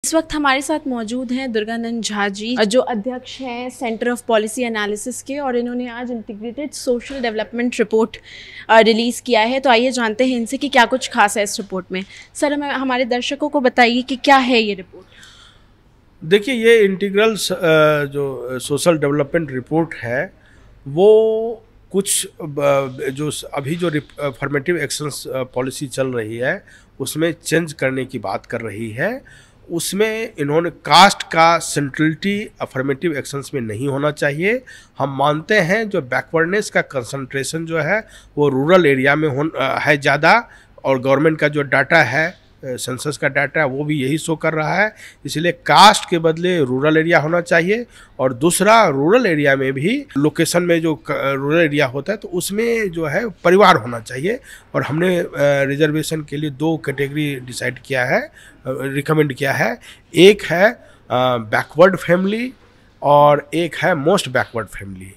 इस वक्त हमारे साथ मौजूद हैं दुर्गानंद झा जी, जो अध्यक्ष हैं सेंटर ऑफ पॉलिसी एनालिसिस के, और इन्होंने आज integrated social development report release किया है। तो आइए जानते हैं इनसे कि क्या कुछ खास है इस रिपोर्ट में। सर, हमारे दर्शकों को बताइए कि क्या है ये रिपोर्ट। देखिए, ये इंटीग्रल जो सोशल डेवलपमेंट रिपोर्ट है वो कुछ जो अभी जो अफर्मेटिव एक्शंस पॉलिसी चल रही है उसमें चेंज करने की बात कर रही है। उसमें इन्होंने कास्ट का सेंट्रलिटी अफर्मेटिव एक्शंस में नहीं होना चाहिए। हम मानते हैं जो बैकवर्डनेस का कंसंट्रेशन जो है वो रूरल एरिया में है ज़्यादा, और गवर्नमेंट का जो डाटा है, सेंसस का डाटा है, वो भी यही शो कर रहा है। इसलिए कास्ट के बदले रूरल एरिया होना चाहिए। और दूसरा, रूरल एरिया में भी लोकेशन में जो रूरल एरिया होता है तो उसमें जो है परिवार होना चाहिए। और हमने रिजर्वेशन के लिए 2 कैटेगरी डिसाइड किया है, रिकमेंड किया है। एक है बैकवर्ड फैमिली और एक है मोस्ट बैकवर्ड फैमिली।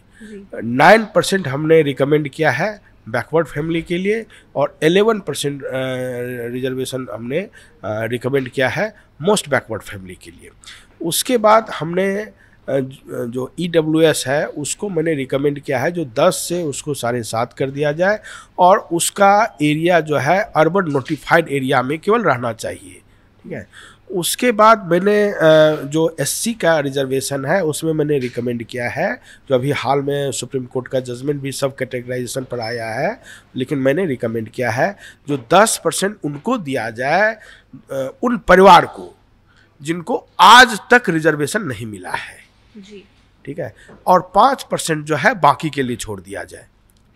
9% हमने रिकमेंड किया है बैकवर्ड फैमिली के लिए, और 11% रिजर्वेशन हमने रिकमेंड किया है मोस्ट बैकवर्ड फैमिली के लिए। उसके बाद हमने जो EWS है उसको मैंने रिकमेंड किया है जो 10 से उसको 7.5 कर दिया जाए, और उसका एरिया जो है अर्बन नोटिफाइड एरिया में केवल रहना चाहिए। ठीक है। उसके बाद मैंने जो SC का रिजर्वेशन है उसमें मैंने रिकमेंड किया है, जो अभी हाल में सुप्रीम कोर्ट का जजमेंट भी सब कैटेगराइजेशन पर आया है, लेकिन मैंने रिकमेंड किया है जो 10% उनको दिया जाए, उन परिवार को जिनको आज तक रिजर्वेशन नहीं मिला है जी। ठीक है। और 5% जो है बाकी के लिए छोड़ दिया जाए।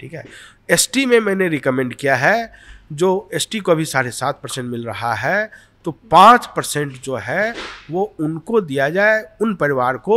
ठीक है। ST में मैंने रिकमेंड किया है, जो ST को अभी 7.5% मिल रहा है, तो 5% जो है वो उनको दिया जाए, उन परिवार को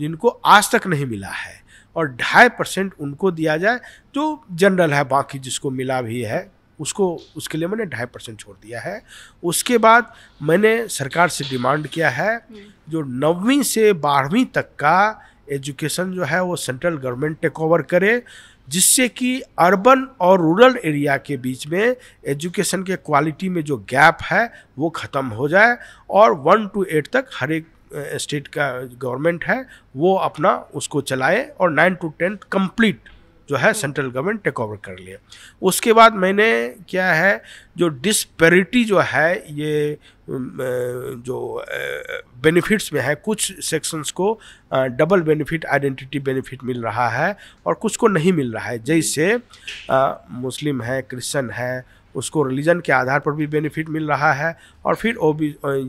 जिनको आज तक नहीं मिला है, और 2.5% उनको दिया जाए जो जनरल है, बाकी जिसको मिला भी है उसको, उसके लिए मैंने 2.5% छोड़ दिया है। उसके बाद मैंने सरकार से डिमांड किया है जो 9वीं से 12वीं तक का एजुकेशन जो है वो सेंट्रल गवर्नमेंट टेक ओवर करे, जिससे कि अर्बन और रूरल एरिया के बीच में एजुकेशन के क्वालिटी में जो गैप है वो ख़त्म हो जाए, और 1 to 8 तक हर एक स्टेट का गवर्नमेंट है वो अपना उसको चलाए, और 9 to 10 कंप्लीट जो है सेंट्रल गवर्नमेंट टेक ओवर कर लिए। उसके बाद मैंने क्या है, जो डिस्पैरिटी जो है ये जो बेनिफिट्स में है, कुछ सेक्शंस को डबल बेनिफिट, आइडेंटिटी बेनिफिट मिल रहा है और कुछ को नहीं मिल रहा है। जैसे मुस्लिम है, क्रिश्चियन है, उसको रिलीजन के आधार पर भी बेनिफिट मिल रहा है, और फिर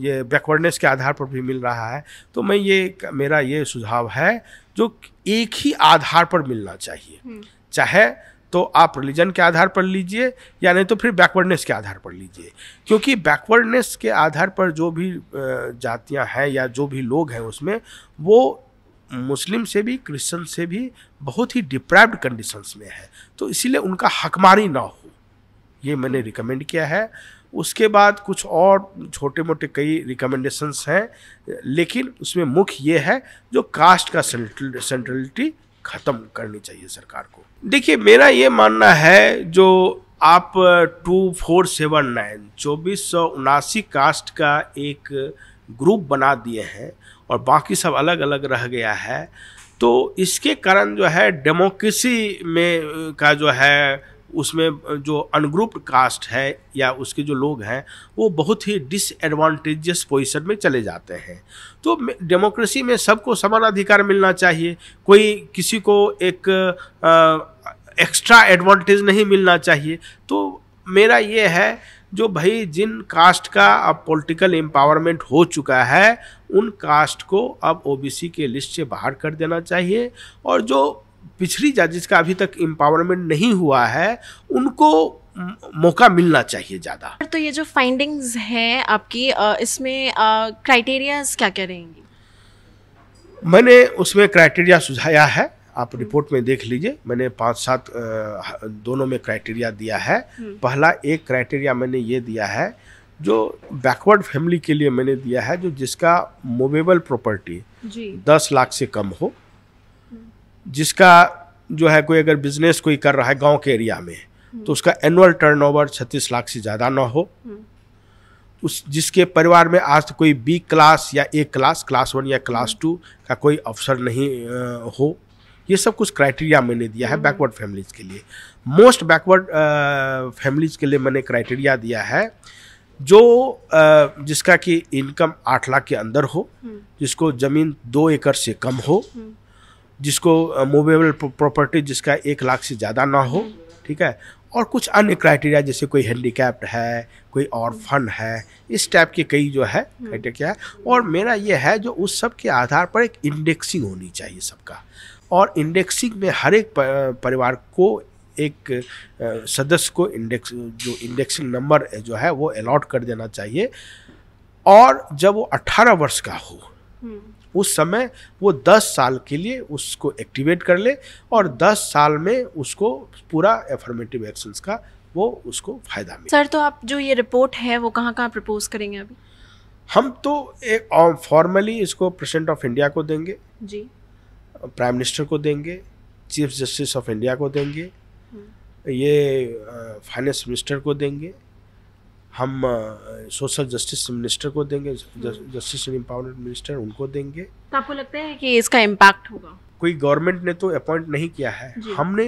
ये बैकवर्डनेस के आधार पर भी मिल रहा है। तो मेरा ये सुझाव है जो एक ही आधार पर मिलना चाहिए, चाहे तो आप रिलीजन के आधार पर लीजिए या नहीं तो फिर बैकवर्डनेस के आधार पर लीजिए। क्योंकि बैकवर्डनेस के आधार पर जो भी जातियां हैं या जो भी लोग हैं उसमें वो मुस्लिम से भी, क्रिश्चियन से भी बहुत ही डिप्राइव्ड कंडीशंस में है, तो इसीलिए उनका हकमारी ना हो, ये मैंने रिकमेंड किया है। उसके बाद कुछ और छोटे मोटे कई रिकमेंडेशंस हैं, लेकिन उसमें मुख्य ये है जो कास्ट का सेंट्रलिटी ख़त्म करनी चाहिए सरकार को। देखिए, मेरा ये मानना है जो आप 2479 2479 कास्ट का एक ग्रुप बना दिए हैं और बाकी सब अलग अलग रह गया है, तो इसके कारण जो है डेमोक्रेसी में का जो है उसमें जो अनग्रुप्ड कास्ट है या उसके जो लोग हैं वो बहुत ही डिसएडवांटेजियस पोजीशन में चले जाते हैं। तो डेमोक्रेसी में सबको समान अधिकार मिलना चाहिए, कोई किसी को एक एक्स्ट्रा एडवांटेज नहीं मिलना चाहिए। तो मेरा ये है जो भाई जिन कास्ट का अब पॉलिटिकल एम्पावरमेंट हो चुका है उन कास्ट को अब OBC के लिस्ट से बाहर कर देना चाहिए, और जो पिछड़ी जाति जिसका अभी तक एम्पावरमेंट नहीं हुआ है उनको मौका मिलना चाहिए ज़्यादा। तो ये जो फाइंडिंग्स हैं आपकी, इसमें क्राइटेरियाज क्या क्या रहेंगी? मैंने उसमें क्राइटेरिया सुझाया है, आप रिपोर्ट में देख लीजिए। मैंने 5-7 दोनों में क्राइटेरिया दिया है। पहला एक क्राइटेरिया मैंने ये दिया है जो बैकवर्ड फैमिली के लिए मैंने दिया है, जो जिसका मूवेबल प्रॉपर्टी 10 लाख से कम हो, जिसका जो है कोई अगर बिजनेस कोई कर रहा है गांव के एरिया में तो उसका एनुअल टर्नओवर 36 लाख से ज़्यादा ना हो, उस जिसके परिवार में आज कोई बी क्लास या ए क्लास, क्लास 1 या क्लास 2 का कोई अफसर नहीं हो, ये सब कुछ क्राइटेरिया मैंने दिया है बैकवर्ड फैमिलीज के लिए। मोस्ट बैकवर्ड फैमिलीज के लिए मैंने क्राइटेरिया दिया है जो जिसका कि इनकम 8 लाख के अंदर हो, जिसको ज़मीन 2 एकड़ से कम हो, जिसको मूवेबल प्रॉपर्टी जिसका 1 लाख से ज़्यादा ना हो, ठीक है, और कुछ अन्य क्राइटेरिया जैसे कोई हैंडीकैप्ड है, कोई ऑर्फन है, इस टाइप के कई जो है क्राइटेरिया है। और मेरा ये है जो उस सब के आधार पर एक इंडेक्सिंग होनी चाहिए सबका, और इंडेक्सिंग में हर एक परिवार को एक सदस्य को इंडेक्सिंग नंबर जो है वो अलॉट कर देना चाहिए। और जब वो 18 वर्ष का हो उस समय वो 10 साल के लिए उसको एक्टिवेट कर ले, और 10 साल में उसको पूरा एफर्मेटिव एक्शंस का वो उसको फायदा मिले। सर, तो आप जो ये रिपोर्ट है वो कहाँ कहाँ प्रपोज करेंगे अभी? हम तो एक फॉर्मली इसको प्रेसिडेंट ऑफ इंडिया को देंगे जी, प्राइम मिनिस्टर को देंगे, चीफ जस्टिस ऑफ इंडिया को देंगे, ये फाइनेंस मिनिस्टर को देंगे, हम सोशल जस्टिस मिनिस्टर को देंगे, जस्टिस एंड एम्पावरमेंट मिनिस्टर उनको देंगे। तो आपको लगता है कि इसका इम्पैक्ट होगा? कोई गवर्नमेंट ने तो अपॉइंट नहीं किया है, हमने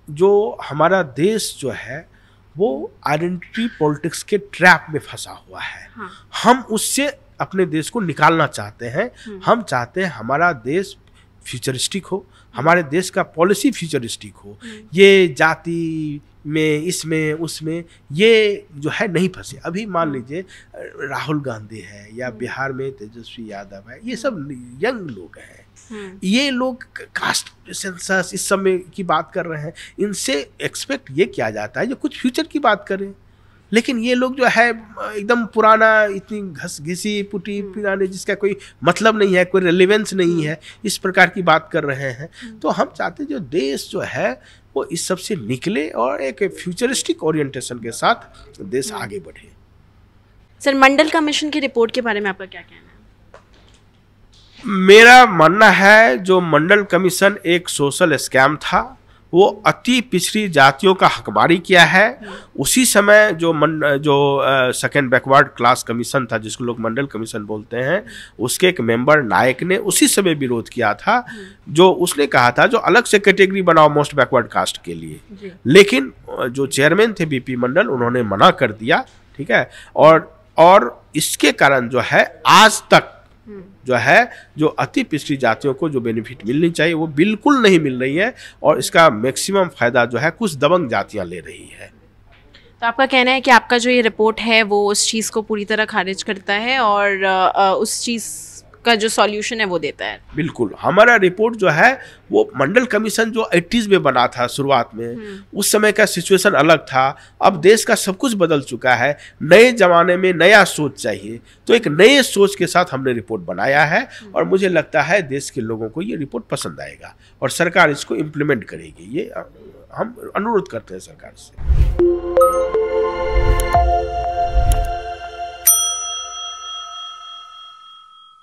जो हमारा देश जो है वो आइडेंटिटी पॉलिटिक्स के ट्रैप में फंसा हुआ है। हाँ। हम उससे अपने देश को निकालना चाहते हैं। हम चाहते हैं हमारा देश फ्यूचरिस्टिक हो, हमारे देश का पॉलिसी फ्यूचरिस्टिक हो, ये जाति में इसमें उसमें ये जो है नहीं फंसे। अभी मान लीजिए राहुल गांधी है या बिहार में तेजस्वी यादव है, ये सब यंग लोग हैं, ये लोग कास्ट सेंसस इस समय की बात कर रहे हैं, इनसे एक्सपेक्ट ये किया जाता है जो कुछ फ्यूचर की बात करें। लेकिन ये लोग जो है एकदम पुराना, इतनी घिसी पुटी पुराने, जिसका कोई मतलब नहीं है, कोई रेलेवेंस नहीं है, इस प्रकार की बात कर रहे हैं। तो हम चाहते हैं जो देश जो है वो इस सब से निकले और एक फ्यूचरिस्टिक ओरिएंटेशन के साथ देश आगे बढ़े। सर, मंडल कमीशन की रिपोर्ट के बारे में आपका क्या कहना है? मेरा मानना है जो मंडल कमीशन एक सोशल स्कैम था, वो अति पिछड़ी जातियों का हकबारी किया है। उसी समय जो सेकेंड बैकवर्ड क्लास कमीशन था, जिसको लोग मंडल कमीशन बोलते हैं, उसके एक मेंबर नायक ने उसी समय विरोध किया था, जो उसने कहा था जो अलग से कैटेगरी बनाओ मोस्ट बैकवर्ड कास्ट के लिए। लेकिन जो चेयरमैन थे बीपी मंडल, उन्होंने मना कर दिया, ठीक है। और इसके कारण जो है आज तक जो है जो अति पिछड़ी जातियों को जो बेनिफिट मिलनी चाहिए वो बिल्कुल नहीं मिल रही है, और इसका मैक्सिमम फायदा जो है कुछ दबंग जातियां ले रही है। तो आपका कहना है कि आपका जो ये रिपोर्ट है वो उस चीज़ को पूरी तरह खारिज करता है और उस चीज़ का जो सॉल्यूशन है वो देता है? बिल्कुल, हमारा रिपोर्ट जो है वो मंडल कमीशन जो 80s में बना था शुरुआत में, उस समय का सिचुएशन अलग था। अब देश का सब कुछ बदल चुका है, नए जमाने में नया सोच चाहिए, तो एक नए सोच के साथ हमने रिपोर्ट बनाया है, और मुझे लगता है देश के लोगों को ये रिपोर्ट पसंद आएगा और सरकार इसको इम्प्लीमेंट करेगी। ये हम अनुरोध करते हैं सरकार से।